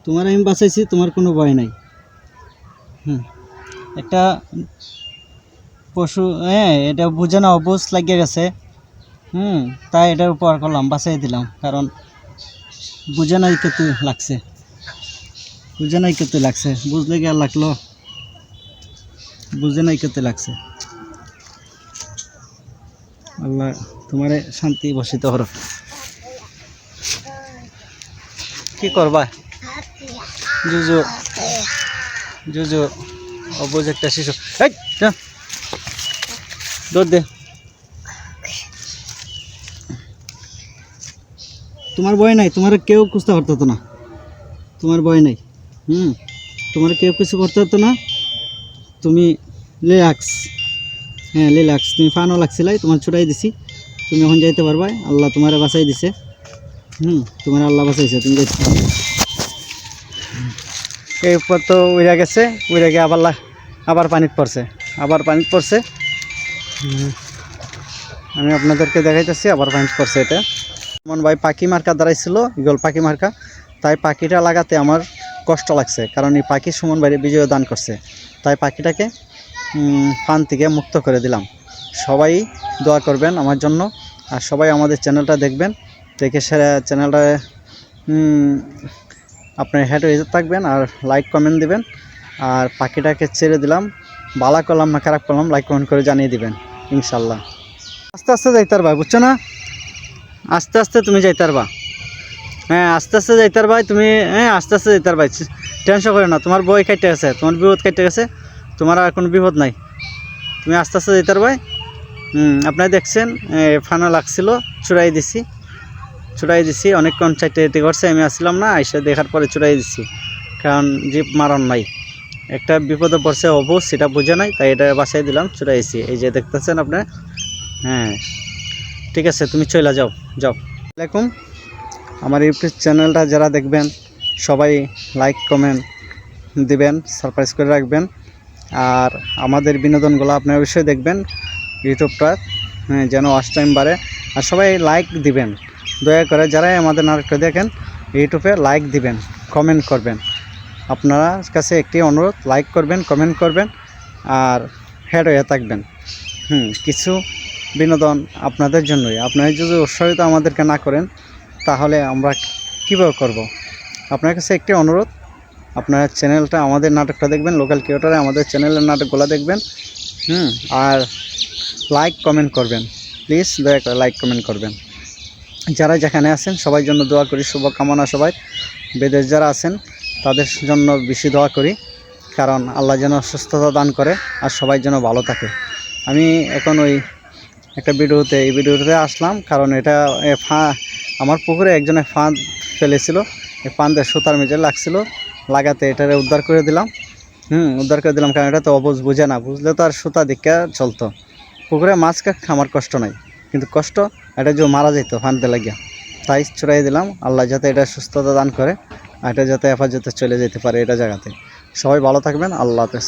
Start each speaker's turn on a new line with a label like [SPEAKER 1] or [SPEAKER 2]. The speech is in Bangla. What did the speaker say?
[SPEAKER 1] তোমার আমি বাঁচাইছি, তোমার কোনো ভয় নাই। একটা পশু, এটা বুঝে না, অবুঝ লাগিয়ে গেছে। তাই এটার উপর করলাম, বাঁচাই দিলাম, কারণ বুঝে নাই কেতু লাগছে, বুঝে নাই কেতু লাগছে, বুঝলে কি আর লাগলো, বুঝে নাই কেতু লাগছে। আল্লাহ তোমারে শান্তি বসিত হর। কি করবা জুজু, জুজু অবুঝ একটা শিশু, দৌড় দে। তোমার ভয় নাই, তোমার কেউ খুঁজতে পারতো না, তোমার ভয় নাই। তোমার কেউ কিছু করতে হতো না, তুমি রিল্যাক্স। রিল্যাক্স, তুমি ফানও লাগছিলাই, তোমার ছুটাই দিছি, তুমি এখন যাইতে পারবা। আল্লাহ তোমার বাঁচাই দিছে। তোমার আল্লাহ বাঁচাইছে, তুমি যাইতে পারবে। এই উপর তো উড়ে গেছে, উড়ে গিয়ে আবার পানিত পড়ছে, আবার পানিত পড়ছে। আমি আপনাদেরকে দেখাইতেছি, আবার পানিত পড়ছে। এটা মন ভাই পাখি মার্কা দাঁড়াইছিল, ইগল পাখি মার্কা, তাই পাখিটা লাগাতে আমার কষ্ট লাগছে, কারণ এই পাখি সুমন ভাই বিজয় দান করছে, তাই পাখিটাকে ফান থেকে মুক্ত করে দিলাম। সবাই দোয়া করবেন আমার জন্য, আর সবাই আমাদের চ্যানেলটা দেখবেন, দেখে সেরা চ্যানেলটা আপনার হেড হয়ে থাকবেন, আর লাইক কমেন্ট দিবেন। আর পাখিটাকে ছেড়ে দিলাম, ভালো করলাম না খারাপ করলাম লাইক কমেন্ট করে জানিয়ে দিবেন ইনশাল্লাহ। আস্তে আস্তে যাইতে পারবা, বুঝছো না, আস্তে আস্তে তুমি যাইতে পারবা। আস্তে আস্তে যাইতে পারবা তুমি, আস্তে আস্তে যাইতে পারবা, টেনশন করো না। তোমার বই কেটে গেছে, তোমার বিপদ কেটে গেছে, তোমার আর কোনো বিপদ নাই, তুমি আস্তে আস্তে যেতে পারবে। আপনারা দেখছেন ফানা লাগছিল, ছুড়াই দিছি অনেকক্ষণ চাইতে করছে, আমি আসছিলাম না, এসে দেখার পরে ছুড়াই দিছি, কারণ জিপ মারণ নাই। একটা বিপদে পড়ছে অবুঝ, সেটা বুঝে নাই, তাই এটা বাসায় দিলাম, ছুড়াইছি। এই যে দেখতেছেন আপনার। ঠিক আছে, তুমি চলে যাও। আসসালামাইকুম। আমার ইউটিউব চ্যানেলটা যারা দেখবেন সবাই লাইক কমেন্ট দিবেন, সাবস্ক্রাইব করে রাখবেন। আর আমাদের বিনোদনগুলো আপনারা অবশ্যই দেখবেন ইউটিউবটা, যেন ওয়াচ টাইম বাড়ে। আর সবাই লাইক দিবেন দয়া করে, যারাই আমাদের নাটকটা দেখেন ইউটিউবে লাইক দিবেন, কমেন্ট করবেন। আপনারা কাছে একটি অনুরোধ, লাইক করবেন, কমেন্ট করবেন, আর হেড হয়ে থাকবেন। কিছু বিনোদন আপনাদের জন্যই। আপনারা যদি উৎসাহিত আমাদেরকে না করেন তাহলে আমরা কীভাবে করব। আপনার কাছে একটি অনুরোধ, আপনার চ্যানেলটা, আমাদের নাটকটা দেখবেন, লোকাল ক্রিয়েটরে আমাদের চ্যানেলের নাটকগুলো দেখবেন। আর লাইক কমেন্ট করবেন, প্লিজ দয়া করে লাইক কমেন্ট করবেন। যারা যেখানে আছেন সবাই জন্য দোয়া করি, শুভকামনা সবাই। বিদেশ যারা আছেন তাদের জন্য বেশি দোয়া করি, কারণ আল্লাহ যেন সুস্থতা দান করে আর সবাই যেন ভালো থাকে। আমি এখন একটা এই ভিডিওতে আসলাম, কারণ এটা আমার পুকুরে একজনে ফাঁদ ফেলেছিল, এই ফাঁদে সুতার মেজে লাগছিল, লাগাতে এটারে উদ্ধার করে দিলাম। কারণ এটা তো অবুঝ, বুঝে না, বুঝলে তো আর সুতা দিকে চলতো। পুকুরে মাছ আমার কষ্ট নাই, কিন্তু কষ্ট এটা যে মারা যেত ফাঁদতে লাগিয়া, তাই ছড়াই দিলাম। আল্লাহ যাতে এটা সুস্থতা দান করে, আর এটা যাতে হেফাজতে চলে যেতে পারে এটা জায়গাতে। সবাই ভালো থাকবেন, আল্লাহ হাফেজ।